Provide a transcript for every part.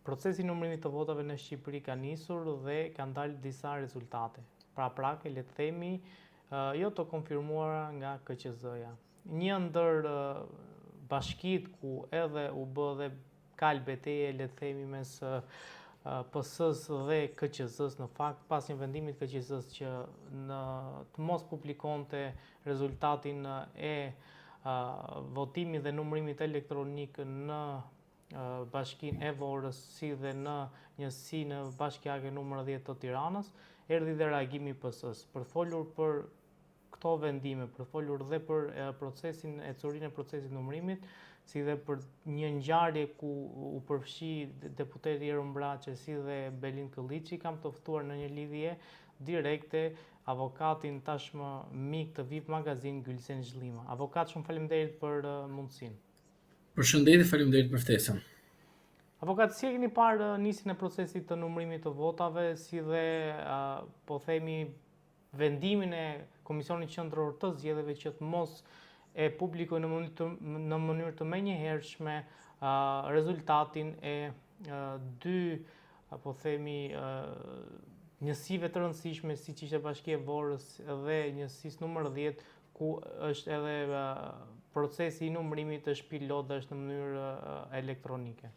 Procesi i numërimit të votave në Shqipëri ka nisur dhe kanë dalë disa rezultate. Pra prake, le të themi, jo të konfirmuara nga KQZ-ja. Një ndër bashkitë ku edhe u bë dhe kal betejë, le të themi, mes PS-s dhe KQZ-s, në fakt, pas një vendimi të KQZ-s që të mos publikonte rezultatin e votimit dhe numërimit elektronik në bashkinë e Vorrës, si dhe në njësinë bashkiake numër 10 të Tiranës, erdhi dhe reagimi i PS-s për folur për këto vendime, për folur dhe për procesin e curinë e procesit numërimit, si dhe për një ngjarje ku u përfshi deputeti Eron Braçe si dhe Belin Kılliçi. Kam të ftuar në një lidhje direkte avokatin tashmë mik të VIP Magazin Gylsen Zhlima. Avokat, shumë faleminderit për mundësinë. Përshëndetje, faleminderit për ftesën. Avokat, si e keni parë nisjen e procesit të numërimit të votave, si dhe po themi vendimin e Komisionit Qendror të Zgjedhjeve që të mos e publikoj në mënyrë të menjëhershme rezultatin e dy, po themi, njësive të rëndësishme, siç ishte Bashkia e Vorrës dhe njësisë numër 10, ku është edhe procesi i numërimit është pilot dhe është në mënyrë elektronike.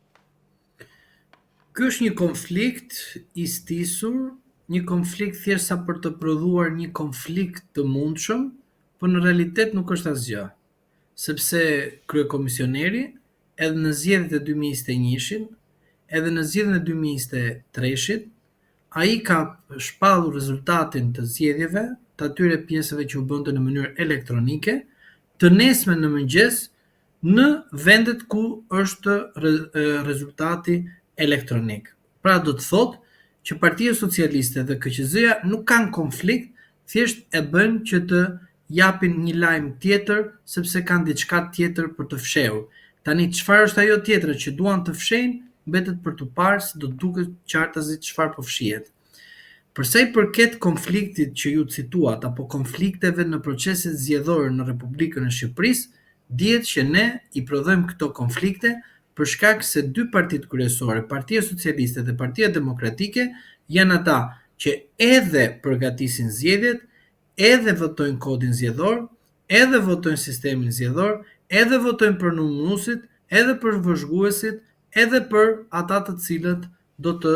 Ky është një konflikt i stisur, një konflikt thjesht sa për të prodhuar një konflikt të mundshëm, por në realitet nuk është asgjë, sepse kryekomisioneri edhe në zgjedhjet e 2021-shin, edhe në zgjedhjen e 2023-shit, ai ka shpallur rezultatin të zgjedhjeve, të atyre pjesëve që u bënte në mënyrë elektronike, të nesme në mëngjes në vendet ku është rezultati elektronik. Pra do të thotë që Partia Socialiste dhe KQZ-ja nuk kanë konflikt, thjesht e bëjnë që të japin një lajm tjetër sepse kanë diçka tjetër për të fshehur. Tani çfarë është ajo tjetër që duan të fshehin, mbetet për të parë se do të duket qartazi çfarë po fshihet. Për sa i përket konfliktit që ju cituat apo konflikteve në proceset zgjedhore në Republikën e Shqipërisë, dihet që ne i prodhojmë këto konflikte për shkak se dy partitë kryesore, Partia Socialiste dhe Partia Demokratike, janë ata që edhe përgatisin zgjedhjet, edhe votojnë kodin zgjedhor, edhe votojnë sistemin zgjedhor, edhe votojnë për numëruesit, edhe për vëzhguesit, edhe për ata të cilët do të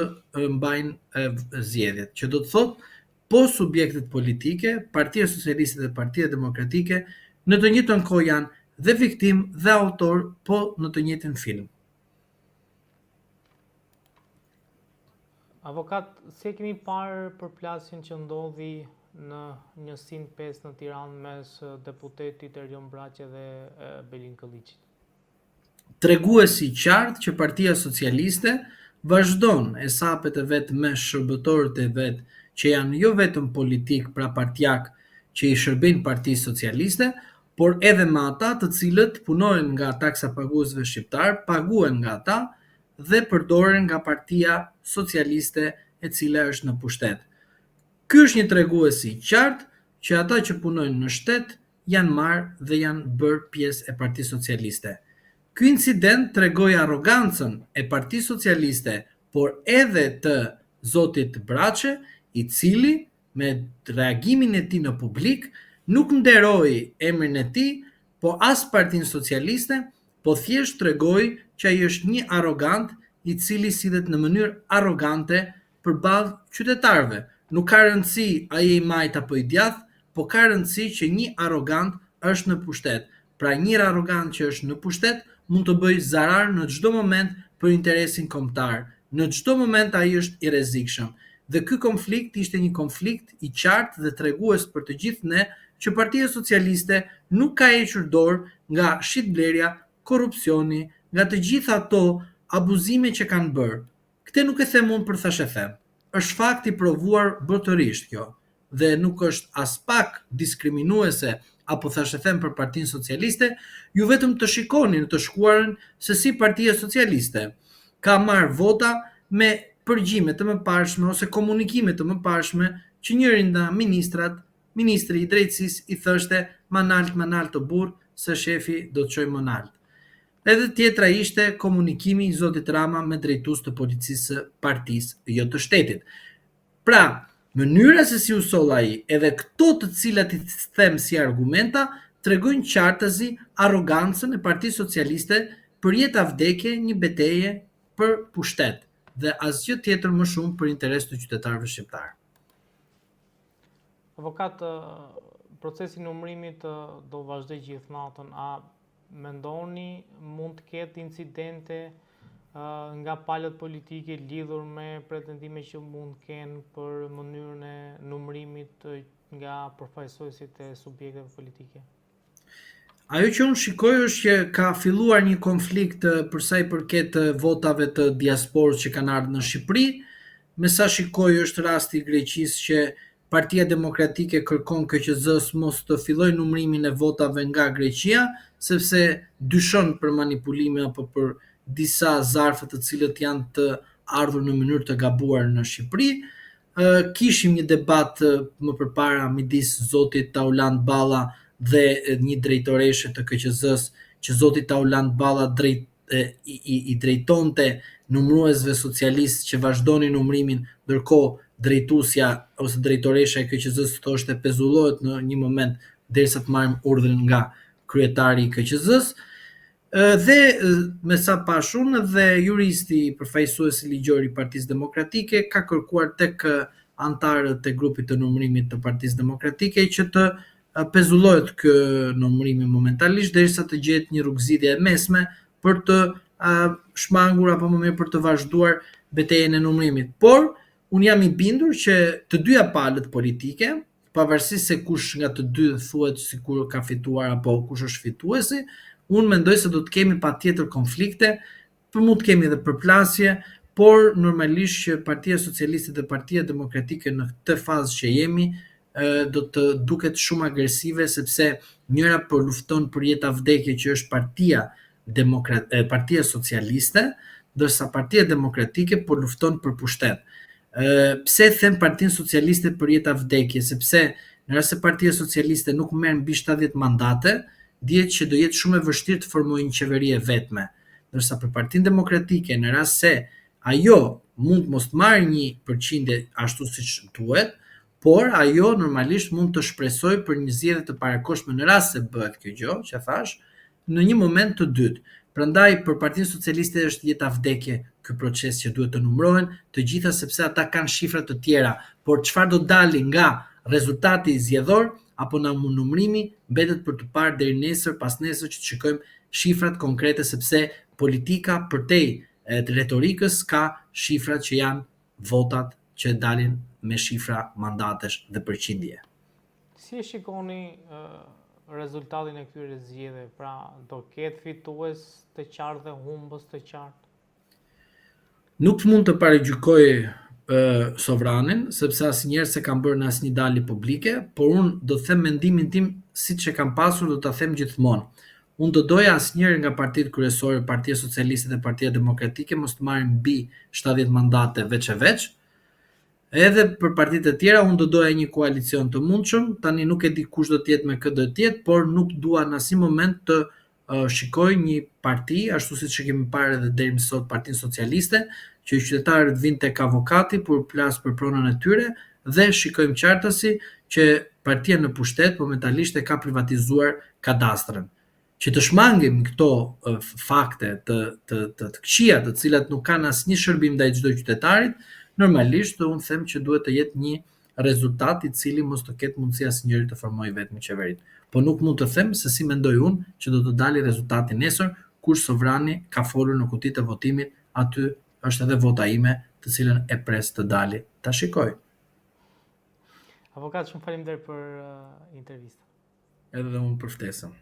mbajnë zgjedhjet. Që do të thotë, po subjektet politike, Partia Socialiste dhe Partia Demokratike, në të njëjtën kohë janë dhe viktim dhe autor, po në të njëjtin film. Avokat, si e keni parë përplasjen që ndodhi në njësinë 5 në Tiranë mes deputetit Erion Braçe dhe Belin Kılliçit? Treguesi i qartë që Partia Socialiste vazhdon e sapet e vet me shërbëtorët e vet që janë jo vetëm politik, pra partijak që i shërbejnë Partisë Socialiste, por edhe me ata të cilët punojnë nga taksa paguesve shqiptar, paguhen nga ata dhe përdoren nga Partia Socialiste e cila është në pushtet. Ky është një tregues i qartë që ata që punojnë në shtet janë marrë dhe janë bërë pjesë e Partisë Socialiste. Ky incident tregoi arrogancën e Partisë Socialiste, por edhe të zotit Braçe, i cili me reagimin e tij në publik nuk nderoi emrin e tij, po as Partinë Socialiste, po thjesht tregoi që ai është një arrogant i cili sillet në mënyrë arrogante përballë qytetarëve. Nuk ka rëndësi ai i majt apo i djath, po ka rëndësi që një arrogant është në pushtet. Pra një arrogant që është në pushtet mund të bëjë zarar në çdo moment për interesin kombëtar. Në çdo moment ai është i rrezikshëm. Dhe ky konflikt ishte një konflikt i qartë dhe tregues për të gjithë ne që Partia Socialiste nuk ka hequr dorë nga shitblerja, korrupsioni, nga të gjitha ato abuzime që kanë bërë. Këtë nuk e them unë për thash e them. Është fakt i provuar botërisht kjo dhe nuk është as pak diskriminuese apo thash e them për Partinë Socialiste, ju vetëm të shikoni në të shkuarën se si Partia Socialiste ka marrë vota me përgjime të mëparshme ose komunikime të mëparshme që njëri nga ministri i drejtësisë i thoshte manalt të burr se shefi do të çojë manalt. Edhe tjetra ishte komunikimi i zotit Rama me drejtues të policisë së partisë jo të shtetit. Pra, mënyra se si u soll ai, edhe këto të cilat i them si argumenta, tregojnë qartësi arrogancën e Partisë Socialiste për jetë vdekje një betejë për pushtet dhe asgjë tjetër më shumë për interes të qytetarëve shqiptar. Avokat, procesi i numërimit do vazhdoj gjithë natën. A mendoni mund të ketë incidente nga palët politike lidhur me pretendime që mund të kenë për mënyrën e numërimit nga përfaqësuesit e subjekteve politike? Ajo që unë shikoj është që ka filluar një konflikt për sa i përket votave të diasporës që kanë ardhur në Shqipëri. Me sa shikoj është rasti i Greqisë që Partia Demokratike kërkon KQZ-s mos të fillojë numërimin e votave nga Greqia, sepse dyshon për manipulime apo për disa zarfe të cilët janë të ardhur në mënyrë të gabuar në Shqipëri. Kishim një debat më përpara midis zotit Tauland Balla dhe një drejtoreshe të KQZ-s që zoti Tauland Balla i drejtonte numëruesve socialistë që vazhdonin numërimin, ndërkohë drejtuesja ose drejtoresha e KQZ-s thoshte pezullohet në një moment derisa të marrim urdhrin nga kryetari i KQZ-s. Dhe me sa pash unë dhe juristi përfaqësuesi ligjor i Partisë Demokratike ka kërkuar tek antarët e grupit të numërimit të Partisë Demokratike që të pezullohet ky numërimi momentalisht derisa të gjehet një rrugëzidhje e mesme për të shmangur apo më mirë për të vazhduar betejën e numërimit. Por unë jam i bindur që të dyja palët politike, pavarësisht se kush nga të dy thuhet sikur ka fituar apo kush është fituesi, unë mendoj se do të kemi patjetër konflikte, mund të kemi edhe përplasje, por normalisht që Partia Socialiste dhe Partia Demokratike në këtë fazë që jemi do të duket shumë agresive sepse njëra po lufton për jetë vdekje që është Partia Socialiste, ndërsa Partia Demokratike po lufton për pushtet. Pse them Partinë Socialiste për jetë vdekje? Sepse në rast se Partia Socialiste nuk merr mbi 70 mandate, dihet që do jetë shumë e vështirë të formojë një qeveri e vetme. Ndërsa për Partinë Demokratike, në rast se ajo mund mos të marrë një përqindje ashtu siç duhet, por ajo normalisht mund të shpresojë për një zgjedhje të parakohshme në rast se bëhet kjo gjë, që thash, në një moment të dytë. Prandaj për Partinë Socialiste është jeta vdekje ky proces që duhet të numërohen, të gjitha sepse ata kanë shifra të tjera, por çfarë do dalë nga rezultati zgjedhor apo nga numërimi mbetet për të parë deri nesër, pas nesër që të shikojmë shifrat konkrete sepse politika përtej retorikës ka shifrat që janë votat që dalin me shifra mandatesh dhe përqindje. Si e shikoni rezultatin e këtyre zgjedhjeve? Pra, do ketë fitues të qartë dhe humbës të qartë? Nuk mund të paragjykoj sovranin, sepse asnjëherë se kam bërë në asnjë dalje publike, por unë do të them mendimin tim siç e kam pasur, do ta them gjithmonë. Unë do doja asnjëherë nga partitë kryesore, Partia Socialiste dhe Partia Demokratike mos të marrin mbi 70 mandate veç e veç. Edhe për partitë e tjera unë do doja një koalicion të mundshëm, tani nuk e di kush do të jetë me këtë do të jetë, por nuk dua në asnjë moment të shikoj një parti, ashtu siç e kemi parë edhe deri më sot Partinë Socialiste, që qytetarët vinë tek avokati për plas për pronën e tyre dhe shikojmë qartësi që partia në pushtet momentalisht e ka privatizuar kadastrën. Që të shmangim këto fakte të këqija, të cilat nuk kanë asnjë shërbim ndaj çdo qytetarit, normalisht unë them që duhet të jetë një rezultat i cili mos të ketë mundësi asnjëri të formojë vetëm qeverinë. Po nuk mund të them se si mendoj unë që do të dalë rezultati nesër, kur sovrani ka folur në kutitë e votimit, aty është edhe vota ime, të cilën e pres të dalë. Ta shikoj. Avokat, shumë faleminderit për intervistë. Edhe unë për ftesën.